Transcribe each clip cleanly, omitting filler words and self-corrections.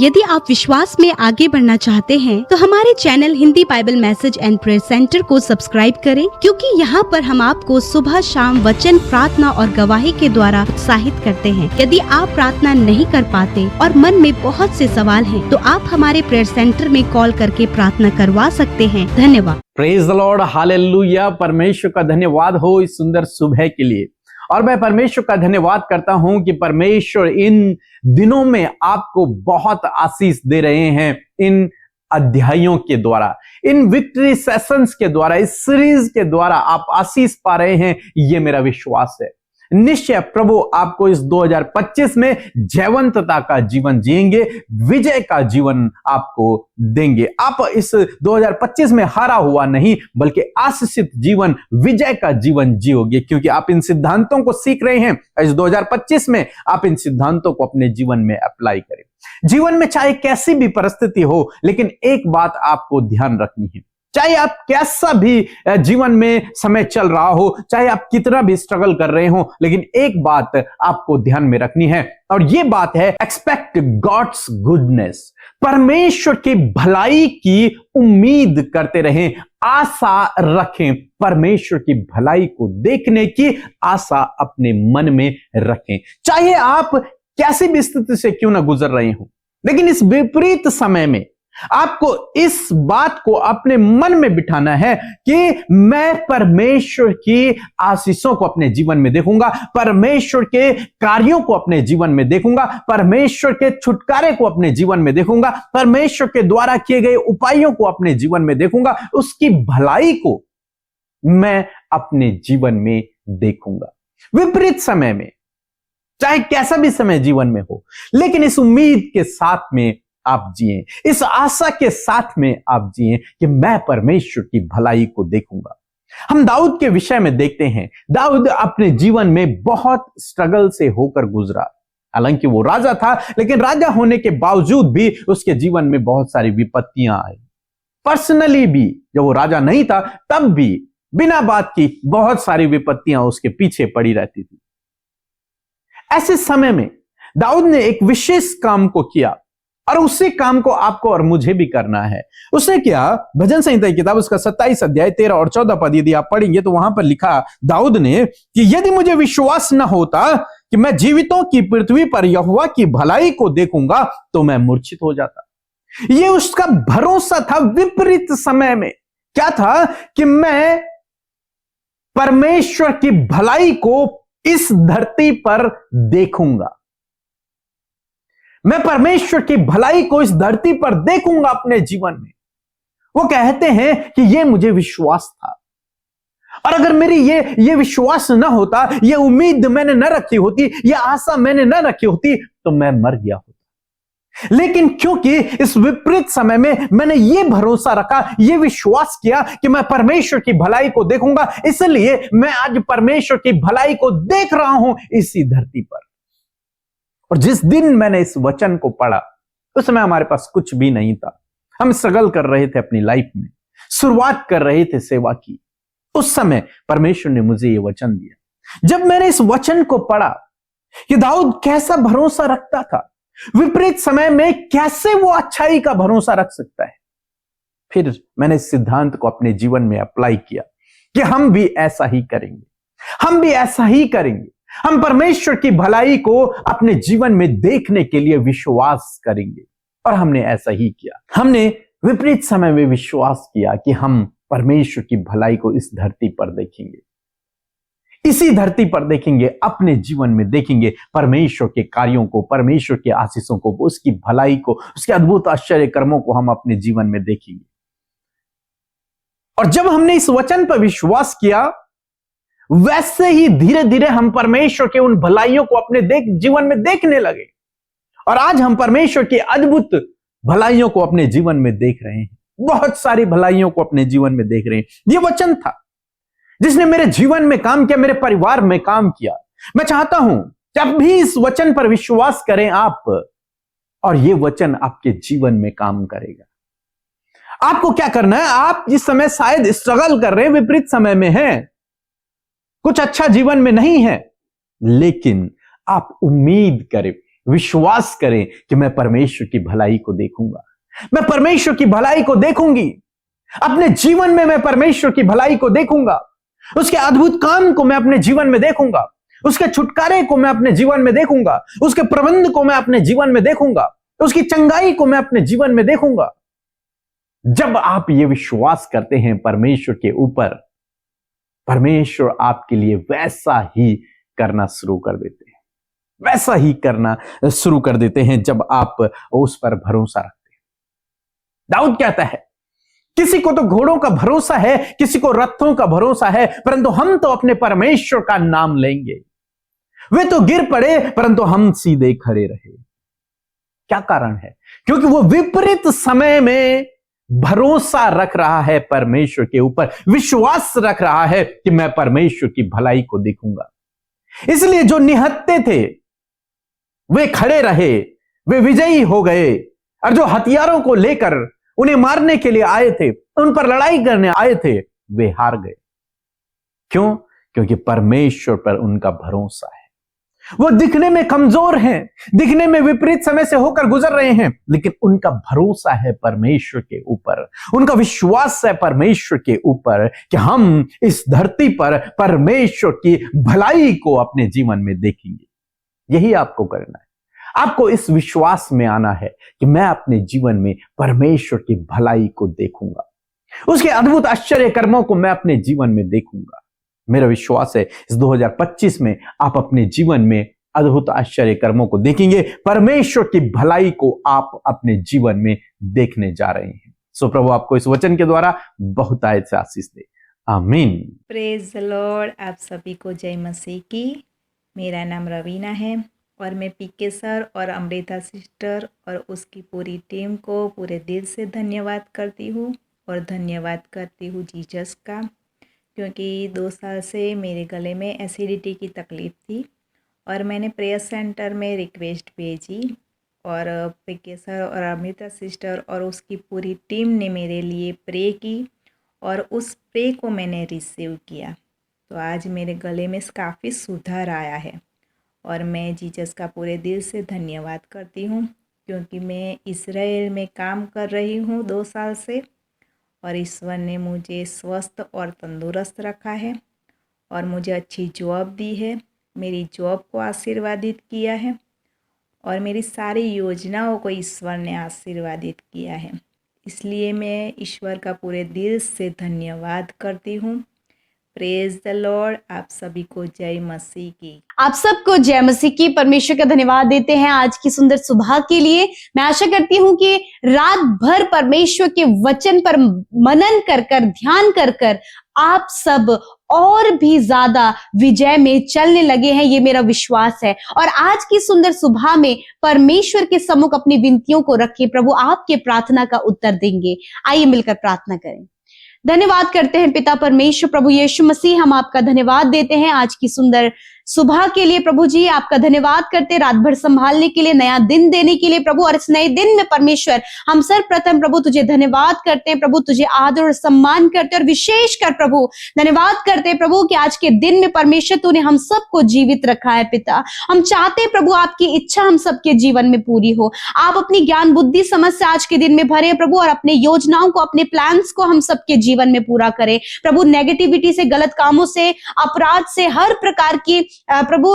यदि आप विश्वास में आगे बढ़ना चाहते हैं तो हमारे channel Hindi Bible message and prayer centre को सब्सक्राइब करें, क्योंकि यहाँ पर हम आपको सुबह शाम वचन, प्रार्थना और गवाही के द्वारा उत्साहित करते हैं। यदि आप प्रार्थना नहीं कर पाते और मन में बहुत से सवाल हैं, तो आप हमारे प्रेयर सेंटर में कॉल करके प्रार्थना करवा सकते हैं। धन्यवाद। Praise the Lord, hallelujah. परमेश्वर का धन्यवाद हो इस सुंदर सुबह के लिए। और मैं परमेश्वर का धन्यवाद करता हूं कि परमेश्वर इन दिनों में आपको बहुत आशीष दे रहे हैं। इन अध्यायों के द्वारा, इन विक्ट्री सेशंस के द्वारा, इस सीरीज के द्वारा आप आशीष पा रहे हैं, ये मेरा विश्वास है। निश्चय प्रभु आपको इस 2025 में जयवंतता का जीवन जिएंगे, विजय का जीवन आपको देंगे। आप इस 2025 में हारा हुआ नहीं, बल्कि आशीषित जीवन, विजय का जीवन जियोगे, क्योंकि आप इन सिद्धांतों को सीख रहे हैं। इस 2025 में आप इन सिद्धांतों को अपने जीवन में अप्लाई करें। जीवन में चाहे कैसी भी परिस्थिति हो, लेकिन एक बात आपको ध्यान रखनी है। चाहे आप कैसा भी जीवन में समय चल रहा हो, चाहे आप कितना भी स्ट्रगल कर रहे हो, लेकिन एक बात आपको ध्यान में रखनी है, और ये बात है एक्सपेक्ट गॉड्स गुडनेस। परमेश्वर की भलाई की उम्मीद करते रहें, आशा रखें। परमेश्वर की भलाई को देखने की आशा अपने मन में रखें। चाहे आप कैसी भी स्थिति से क्यों ना गुजर रहे हो, लेकिन इस विपरीत समय में आपको इस बात को अपने मन में बिठाना है कि मैं परमेश्वर की आशीषों को अपने जीवन में देखूंगा, परमेश्वर के कार्यों को अपने जीवन में देखूंगा, परमेश्वर के छुटकारे को अपने जीवन में देखूंगा, परमेश्वर के द्वारा किए गए उपायों को अपने जीवन में देखूंगा, उसकी भलाई को मैं अपने जीवन में देखूंगा। विपरीत समय में, चाहे कैसा भी समय जीवन में हो, लेकिन इस उम्मीद के साथ में आप जिए, इस आशा के साथ में आप जिए कि मैं परमेश्वर की भलाई को देखूंगा। हम दाऊद के विषय में देखते हैं। दाऊद अपने जीवन में बहुत स्ट्रगल से होकर गुजरा। हालांकि वो राजा था, लेकिन राजा होने के बावजूद भी उसके जीवन में बहुत सारी विपत्तियां आई। पर्सनली भी जब वो राजा नहीं था, तब भी बिना बात की बहुत सारी विपत्तियां उसके पीछे पड़ी रहती थी। ऐसे समय में दाऊद ने एक विशेष काम को किया, और उसी काम को आपको और मुझे भी करना है। उसने क्या, भजन संहिता की किताब उसका 27 अध्याय 13 और 14 पद यदि आप पढ़ेंगे तो वहां पर लिखा दाऊद ने कि यदि मुझे विश्वास न होता कि मैं जीवितों की पृथ्वी पर यहोवा की भलाई को देखूंगा, तो मैं मूर्छित हो जाता। यह उसका भरोसा था विपरीत समय में। क्या था कि मैं परमेश्वर की भलाई को इस धरती पर देखूंगा, मैं परमेश्वर की भलाई को इस धरती पर देखूंगा अपने जीवन में। वो कहते हैं कि ये मुझे विश्वास था, और अगर मेरी ये विश्वास न होता, ये उम्मीद मैंने न रखी होती, ये आशा मैंने न रखी होती, तो मैं मर गया होता। लेकिन क्योंकि इस विपरीत समय में मैंने ये भरोसा रखा, ये विश्वास किया कि मैं परमेश्वर की भलाई को देखूंगा, इसलिए मैं आज परमेश्वर की भलाई को देख रहा हूं इसी धरती पर। और जिस दिन मैंने इस वचन को पढ़ा, उस समय हमारे पास कुछ भी नहीं था। हम स्ट्रगल कर रहे थे अपनी लाइफ में, शुरुआत कर रहे थे सेवा की। उस समय परमेश्वर ने मुझे ये वचन दिया। जब मैंने इस वचन को पढ़ा कि दाऊद कैसा भरोसा रखता था, विपरीत समय में कैसे वो अच्छाई का भरोसा रख सकता है, फिर मैंने इस सिद्धांत को अपने जीवन में अप्लाई किया कि हम भी ऐसा ही करेंगे, हम भी ऐसा ही करेंगे। हम परमेश्वर की भलाई को अपने जीवन में देखने के लिए विश्वास करेंगे, और हमने ऐसा ही किया। हमने विपरीत समय में विश्वास किया कि हम परमेश्वर की भलाई को इस धरती पर देखेंगे, इसी धरती पर देखेंगे, अपने जीवन में देखेंगे परमेश्वर के कार्यों को, परमेश्वर के आशीषों को, उसकी भलाई को, उसके अद्भुत आश्चर्य कर्मों को हम अपने जीवन में देखेंगे। और जब हमने इस वचन पर विश्वास किया, वैसे ही धीरे धीरे हम परमेश्वर के उन भलाइयों को अपने जीवन में देखने लगे, और आज हम परमेश्वर की अद्भुत भलाइयों को अपने जीवन में देख रहे हैं। बहुत सारी भलाइयों को अपने जीवन में देख रहे हैं। यह वचन था जिसने मेरे जीवन में काम किया, मेरे परिवार में काम किया। मैं चाहता हूं जब भी इस वचन पर विश्वास करें आप, और यह वचन आपके जीवन में काम करेगा। आपको क्या करना है, आप जिस समय शायद स्ट्रगल कर रहे हैं, विपरीत समय में हैं, कुछ अच्छा जीवन में नहीं है, लेकिन आप उम्मीद करें, विश्वास करें कि मैं परमेश्वर की भलाई को देखूंगा, मैं परमेश्वर की भलाई को देखूंगी, अपने जीवन में मैं परमेश्वर की भलाई को देखूंगा, उसके अद्भुत काम को मैं अपने जीवन में देखूंगा, उसके छुटकारे को मैं अपने जीवन में देखूंगा, उसके प्रबंध को मैं अपने जीवन में देखूंगा, उसकी चंगाई को मैं अपने जीवन में देखूंगा। जब आप ये विश्वास करते हैं परमेश्वर के ऊपर, परमेश्वर आपके लिए वैसा ही करना शुरू कर देते हैं, वैसा ही करना शुरू कर देते हैं जब आप उस पर भरोसा रखते हैं। दाऊद कहता है, किसी को तो घोड़ों का भरोसा है, किसी को रथों का भरोसा है, परंतु हम तो अपने परमेश्वर का नाम लेंगे। वे तो गिर पड़े परंतु हम सीधे खड़े रहे। क्या कारण है? क्योंकि वो विपरीत समय में भरोसा रख रहा है परमेश्वर के ऊपर, विश्वास रख रहा है कि मैं परमेश्वर की भलाई को देखूंगा। इसलिए जो निहत्थे थे वे खड़े रहे, वे विजयी हो गए, और जो हथियारों को लेकर उन्हें मारने के लिए आए थे, उन पर लड़ाई करने आए थे, वे हार गए। क्यों? क्योंकि परमेश्वर पर उनका भरोसा है। वो दिखने में कमजोर हैं, दिखने में विपरीत समय से होकर गुजर रहे हैं, लेकिन उनका भरोसा है परमेश्वर के ऊपर, उनका विश्वास है परमेश्वर के ऊपर कि हम इस धरती पर परमेश्वर की भलाई को अपने जीवन में देखेंगे। यही आपको करना है। आपको इस विश्वास में आना है कि मैं अपने जीवन में परमेश्वर की भलाई को देखूंगा, उसके अद्भुत आश्चर्य कर्मों को मैं अपने जीवन में देखूंगा। मेरा विश्वास है इस 2025 में आप अपने जीवन में अद्भुत आश्चर्य कर्मों को देखेंगे, परमेश्वर की भलाई को आप अपने जीवन में देखने जा रहे हैं। सो प्रभु आपको इस वचन के द्वारा बहुतायत से आशीष दे। आमीन। Praise the Lord. आप सभी को जय मसीह की। मेरा नाम रवीना है और मैं पीके सर और अमृता सिस्टर और उसकी पूरी टीम को पूरे दिल से धन्यवाद करती हूँ, और धन्यवाद करती हूँ जीसस का, क्योंकि 2 साल से मेरे गले में एसिडिटी की तकलीफ़ थी और मैंने प्रेयर सेंटर में रिक्वेस्ट भेजी, और पीके सर और अमृता सिस्टर और उसकी पूरी टीम ने मेरे लिए प्रे की, और उस प्रे को मैंने रिसीव किया। तो आज मेरे गले में काफ़ी सुधार आया है, और मैं जीसस का पूरे दिल से धन्यवाद करती हूँ, क्योंकि मैं इस्राएल में काम कर रही हूँ 2 साल से, और ईश्वर ने मुझे स्वस्थ और तंदुरुस्त रखा है और मुझे अच्छी जॉब दी है, मेरी जॉब को आशीर्वादित किया है, और मेरी सारी योजनाओं को ईश्वर ने आशीर्वादित किया है। इसलिए मैं ईश्वर का पूरे दिल से धन्यवाद करती हूँ। Praise the Lord. आप सभी को जय मसीह की। आप सबको जय मसीह की। परमेश्वर का धन्यवाद देते हैं आज की सुंदर सुबह के लिए। मैं आशा करती हूँ कि रात भर परमेश्वर के वचन पर मनन कर कर, ध्यान कर कर आप सब और भी ज्यादा विजय में चलने लगे हैं, ये मेरा विश्वास है। और आज की सुंदर सुबह में परमेश्वर के सम्मुख अपनी विनतियों को रखें, प्रभु आपके प्रार्थना का उत्तर देंगे। आइए मिलकर प्रार्थना करें। धन्यवाद करते हैं पिता परमेश्वर, प्रभु यीशु मसीह, हम आपका धन्यवाद देते हैं आज की सुंदर सुबह के लिए। प्रभु जी आपका धन्यवाद करते हैं रात भर संभालने के लिए, नया दिन देने के लिए प्रभु, और इस नए दिन में परमेश्वर हम सर्वप्रथम प्रभु तुझे धन्यवाद करते हैं प्रभु, तुझे आदर और सम्मान करते हैं, और विशेष कर प्रभु धन्यवाद करते हैं प्रभु कि आज के दिन में परमेश्वर तूने हम सबको जीवित रखा है पिता। हम चाहते हैं प्रभु आपकी इच्छा हम सबके जीवन में पूरी हो। आप अपनी ज्ञान बुद्धि समझ से आज के दिन में भरे प्रभु, और अपने योजनाओं को, अपने प्लान्स को हम सबके जीवन में पूरा करें प्रभु। नेगेटिविटी से, गलत कामों से, अपराध से, हर प्रकार की प्रभु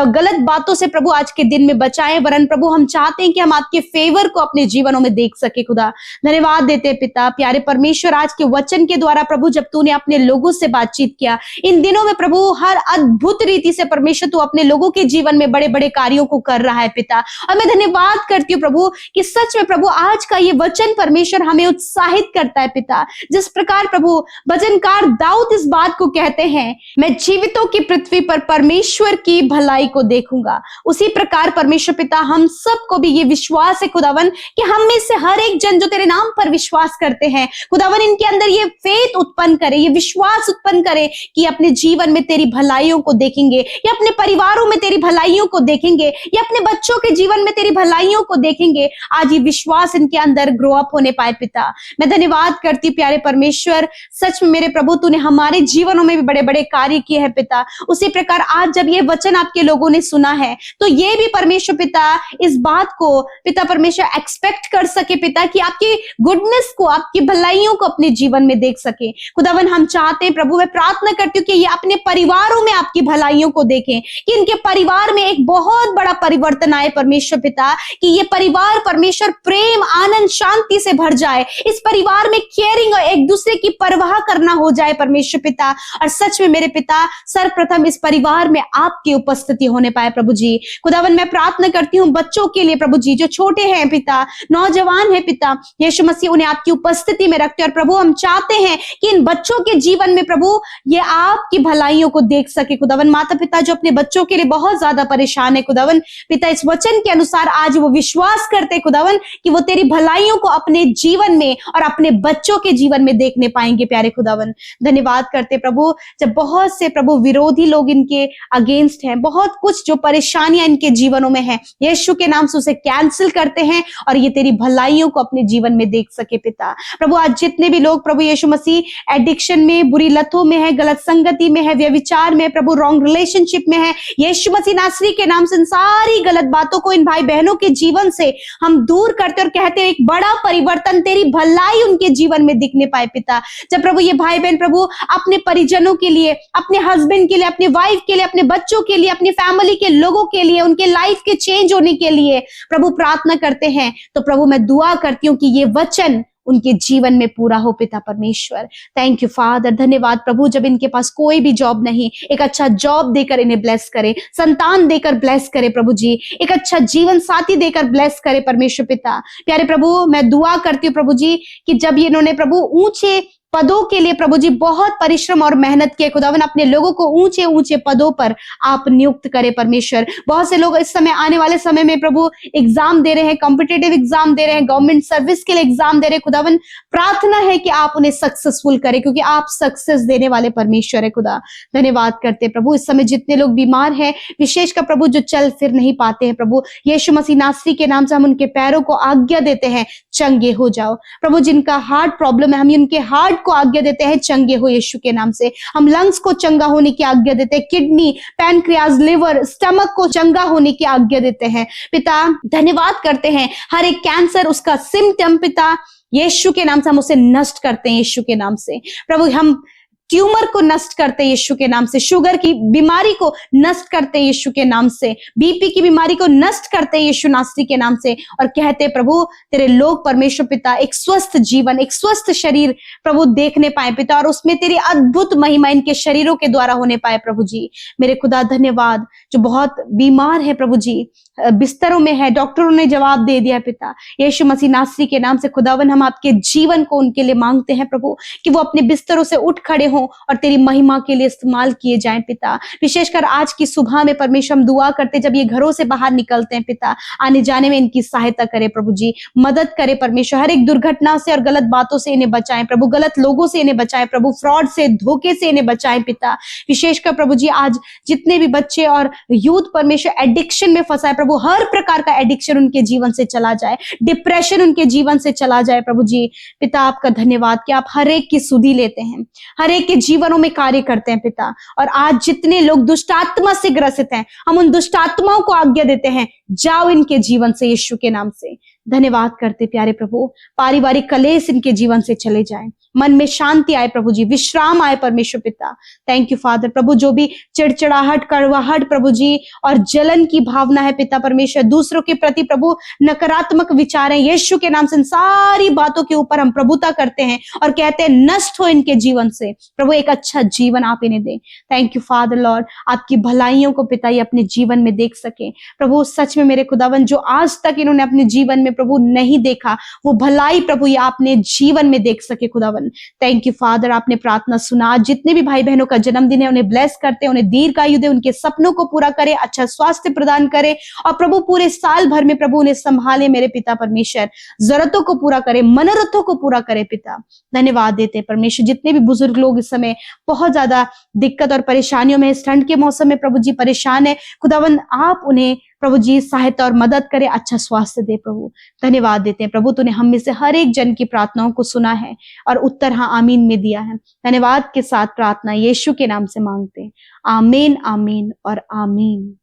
गलत बातों से प्रभु आज के दिन में बचाएं। वरन प्रभु हम चाहते हैं कि हम आपके फेवर को अपने जीवनों में देख सके। खुदा धन्यवाद देते हैं पिता। प्यारे परमेश्वर आज के वचन के द्वारा प्रभु जब तूने अपने लोगों से बातचीत किया इन दिनों में प्रभु, हर अद्भुत रीति से परमेश्वर तू अपने लोगों के जीवन में बड़े बड़े कार्यों को कर रहा है पिता। और मैं धन्यवाद करती हूँ प्रभु कि सच में प्रभु आज का ये वचन परमेश्वर हमें उत्साहित करता है पिता। जिस प्रकार प्रभु भजनकार दाऊद इस बात को कहते हैं, मैं जीवितों की पृथ्वी पर परमेश्वर की भलाई को देखूंगा, उसी प्रकार परमेश्वर पिता हम सबको भी ये विश्वास है खुदावन कि हम में से हर एक जन जो तेरे नाम पर विश्वास करते हैं खुदावन, इनके अंदर ये फेथ उत्पन्न करे, ये विश्वास उत्पन्न करे कि अपने जीवन में तेरी भलाइयों को देखेंगे, या अपने परिवारों में तेरी भलाइयों को देखेंगे, या अपने बच्चों के जीवन में तेरी भलाइयों को देखेंगे। आज ये विश्वास इनके अंदर ग्रो अप होने पाए पिता। मैं धन्यवाद करती प्यारे परमेश्वर, सच में मेरे प्रभु तूने हमारे जीवनों में भी बड़े बड़े कार्य किए हैं पिता। उसी प्रकार आज जब ये वचन आपके लोगों ने सुना है, तो ये भी परमेश्वर पिता इस बात को पिता परमेश्वर एक्सपेक्ट कर सके पिता, कि आपकी गुडनेस को, आपकी भलाइयों को अपने जीवन में देख सके। खुदावन हम चाहते हैं प्रभु, मैं प्रार्थना करती हूँ कि ये अपने परिवारों में आपकी भलाइयों को देखें, कि इनके परिवार में एक बहुत बड़ा परिवर्तन आए परमेश्वर पिता, कि ये परिवार परमेश्वर प्रेम, आनंद, शांति से भर जाए। इस परिवार में केयरिंग और एक दूसरे की परवाह करना हो जाए परमेश्वर पिता। और सच में मेरे पिता, सर्वप्रथम इस परिवार में आपकी उपस्थिति होने पाए प्रभु जी। खुदावन मैं प्रार्थना करती हूँ बच्चों के लिए प्रभु जी, जो छोटे हैं पिता, नौजवान है पिता, यीशु मसीह उन्हें आपकी उपस्थिति में रखते हैं। और प्रभु हम चाहते हैं कि इन बच्चों के जीवन में प्रभु ये आपकी भलाइयों को देख सके। खुदावन माता पिता जो अपने बच्चों के लिए बहुत ज्यादा परेशान है खुदावन पिता, इस वचन के अनुसार आज वो विश्वास करते खुदावन कि वो तेरी भलाइयों को अपने जीवन में और अपने बच्चों के जीवन में देखने पाएंगे। प्यारे खुदावन धन्यवाद करते प्रभु, जब बहुत से प्रभु विरोधी लोग इनके अगेंस्ट हैं, बहुत कुछ जो परेशानियां इनके जीवनों में है, यीशु के नाम से उसे कैंसिल करते हैं और ये तेरी भलाइयों को अपने जीवन में देख सके पिता। प्रभु आज जितने भी लोग प्रभु यीशु मसीह एडिक्शन में, बुरी लतों में है, गलत संगति में है, व्यभिचार में प्रभु, रॉन्ग रिलेशनशिप में है, यीशु मसीह नासरी के नाम से इन सारी गलत बातों को इन भाई बहनों के जीवन से हम दूर करते और कहते हैं एक बड़ा परिवर्तन, तेरी भलाई उनके जीवन में दिखने पाए पिता। जब प्रभु ये भाई बहन प्रभु अपने परिजनों के लिए, अपने हस्बैंड के लिए, अपने वाइफ के लिए, अपने बच्चों के लिए, अपनी फैमिली के लोगों के लिए, उनके लाइफ के चेंज होने के लिए प्रभु प्रार्थना करते हैं, तो प्रभु मैं दुआ करती हूँ कि ये वचन उनके जीवन में पूरा हो पिता परमेश्वर। थैंक यू फादर, धन्यवाद प्रभु। जब इनके पास कोई भी जॉब नहीं, एक अच्छा जॉब देकर इन्हें ब्लेस करे, संतान देकर ब्लेस करे प्रभु जी, एक अच्छा जीवन साथी देकर ब्लेस करे परमेश्वर पिता। प्यारे प्रभु मैं दुआ करती हूँ प्रभु जी कि जब इन्होंने प्रभु ऊंचे पदों के लिए प्रभु जी बहुत परिश्रम और मेहनत किए, खुदावन अपने लोगों को ऊंचे ऊंचे पदों पर आप नियुक्त करें परमेश्वर। बहुत से लोग इस समय, आने वाले समय में प्रभु एग्जाम दे रहे हैं, कॉम्पिटिटिव एग्जाम दे रहे हैं, गवर्नमेंट सर्विस के लिए एग्जाम दे रहे हैं। खुदावन प्रार्थना है कि आप उन्हें सक्सेसफुल करें, क्योंकि आप सक्सेस देने वाले परमेश्वर है खुदा। धन्यवाद करते प्रभु। इस समय जितने लोग बीमार हैं, विशेषकर प्रभु जो चल फिर नहीं पाते हैं प्रभु, यीशु मसीह नासरी के नाम से हम उनके पैरों को आज्ञा देते हैं, चंगे हो जाओ। प्रभु जिनका हार्ट प्रॉब्लम है, हम उनके हार्ट को आज्ञा देते हैं, चंगे हो यीशु के नाम से। हम लंग्स को चंगा होने की आज्ञा देते हैं, किडनी, पैनक्रियाज, लिवर, स्टमक को चंगा होने की आज्ञा देते हैं पिता। धन्यवाद करते हैं हर एक कैंसर, उसका सिम्टम पिता यीशु के नाम से हम उसे नष्ट करते हैं यीशु के नाम से। प्रभु हम ट्यूमर को नष्ट करते हैं यीशु के नाम से, शुगर की बीमारी को नष्ट करते हैं यीशु के नाम से, बीपी की बीमारी को नष्ट करते हैं यीशु नासरी के नाम से। और कहते प्रभु तेरे लोग परमेश्वर पिता एक स्वस्थ जीवन, एक स्वस्थ शरीर प्रभु देखने पाए पिता, और उसमें तेरी अद्भुत महिमा इनके शरीरों के द्वारा होने पाए प्रभु जी। मेरे खुदा धन्यवाद, जो बहुत बीमार है प्रभु जी, बिस्तरों में है, डॉक्टरों ने जवाब दे दिया पिता, यीशु मसीह नासरी के नाम से खुदावन हम आपके जीवन को उनके लिए मांगते हैं प्रभु, कि वो अपने बिस्तरों से उठ खड़े हों और तेरी महिमा के लिए इस्तेमाल किए जाएं पिता। विशेषकर आज की सुबह में परमेश्वर हम दुआ करते, जब ये घरों से बाहर निकलते हैं पिता, आने जाने में इनकी सहायता करे प्रभु जी, मदद करे परमेश्वर। हर एक दुर्घटना से और गलत बातों से इन्हें बचाएं प्रभु, गलत लोगों से इन्हें बचाएं प्रभु, फ्रॉड से, धोखे से इन्हें बचाएं पिता। विशेषकर प्रभु जी आज जितने भी बच्चे और यूथ परमेश्वर एडिक्शन में फंसा है प्रभु, हर प्रकार का एडिक्शन उनके जीवन से चला जाए, डिप्रेशन उनके जीवन से चला जाए प्रभु जी। पिता आपका धन्यवाद कि आप हर एक की सुधि लेते हैं, हर एक के जीवनों में कार्य करते हैं पिता। और आज जितने लोग दुष्ट आत्मा से ग्रसित हैं, हम उन दुष्ट आत्माओं को आज्ञा देते हैं, जाओ इनके जीवन से यीशु के नाम से। धन्यवाद करते प्यारे प्रभु, पारिवारिक कलेश इनके जीवन से चले जाएं, मन में शांति आए प्रभु जी, विश्राम आए परमेश्वर पिता। थैंक यू फादर प्रभु, जो भी चिड़चिड़ाहट, कड़वाहट प्रभु जी और जलन की भावना है पिता परमेश्वर, दूसरों के प्रति प्रभु नकारात्मक विचार है, यीशु के नाम से इन सारी बातों के ऊपर हम प्रभुता करते हैं और कहते हैं नष्ट हो इनके जीवन से प्रभु, एक अच्छा जीवन आप इन्हें दें। थैंक यू फादर लॉर्ड, आपकी भलाइयों को पिता ये अपने जीवन में देख सके प्रभु। सच में मेरे खुदावन, जो आज तक इन्होंने अपने जीवन में प्रभु नहीं देखा, वो भलाई प्रभु ये आपने जीवन में देख सके खुदावन। थैंक यू फादर, आपने प्रार्थना सुना। जितने भी भाई बहनों का जन्मदिन है उन्हें ब्लेस करते, उन्हें दीर्घायु दे, उनके सपनों को पूरा करे, अच्छा स्वास्थ्य प्रदान करे, और प्रभु पूरे साल भर में प्रभु उन्हें संभाले मेरे पिता परमेश्वर, जरूरतों को पूरा करे, मनोरथों को पूरा करे पिता। धन्यवाद देते परमेश्वर। जितने भी बुजुर्ग लोग इस समय बहुत ज्यादा दिक्कत और परेशानियों में, इस ठंड के मौसम में प्रभु जी परेशान है, खुदावन आप उन्हें प्रभु जी सहायता और मदद करे, अच्छा स्वास्थ्य दे प्रभु। धन्यवाद देते हैं प्रभु, तूने हम में से हर एक जन की प्रार्थनाओं को सुना है और उत्तर हाँ आमीन में दिया है। धन्यवाद के साथ प्रार्थना यीशु के नाम से मांगते हैं, आमीन आमीन और आमीन।